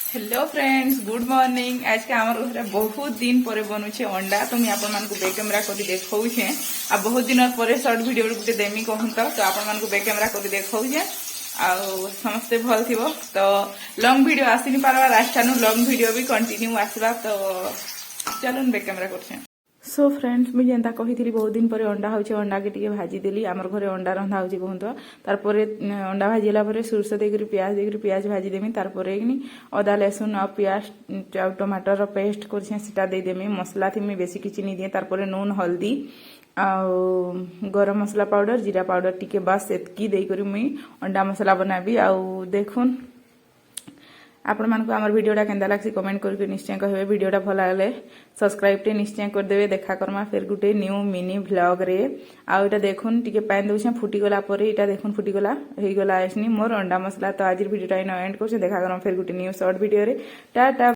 Hello friends, good morning. आज के आमर घर बहुत दिन पर बनुचे अंडा, तो मुझे आपण मानक बैक कैमेरा कर देखौछे। आ बहुत दिन पर शॉर्ट वीडियो गोटे देमी कहूँ तो आपण मानक बैक कैमेरा कर देखौछे। आ समस्ते भल थिबो तो लॉन्ग वीडियो आसी नि पारबा, रास्ता नु लॉन्ग वीडियो भी कंटिन्यू आसबा। तो चलन बैक कैमेरा करछे। सो फ्रेंड्स, मुझे जेनता कही बहुत दिन पर अंडा होचे, अंडा के टिके भाजी देली। आमर घरे अंडा रंधा होची कहूँ तो तारपरे अंडा भाजीला परे सोरष देकर पियाज भाजी देमी। तारपरे अदा लहसुन और पियाज टमाटर पेस्ट करछे सेटा दे देमी। मसला थी मैं बेसी किछि नहीं दिए। तारपरे नून हल्दी आउ गरम मसला पाउडर जीरा पाउडर टिके बस एतकी देकर मुई अंडा मसला बनाबी। आउ देखुन आपण मानक आमर वीडियोटा केंदा लागसी कमेंट करके निश्चय कहबे। वीडियोटा भल लागले सब्सक्राइब टे निश्चय कर देबे। देखा करमा फिर गुटे न्यू मिनी व्लॉग रे। आ एटा देखुन टिके पानी दोछे फुटी गला परे एटा देखुन फुटी गला हेई गला आइसनी मोर अंडा मसला। तो आज वीडियोटा इन एंड करछे। देखा करमा फिर गुटे न्यू शॉर्ट वीडियो रे। टाटा।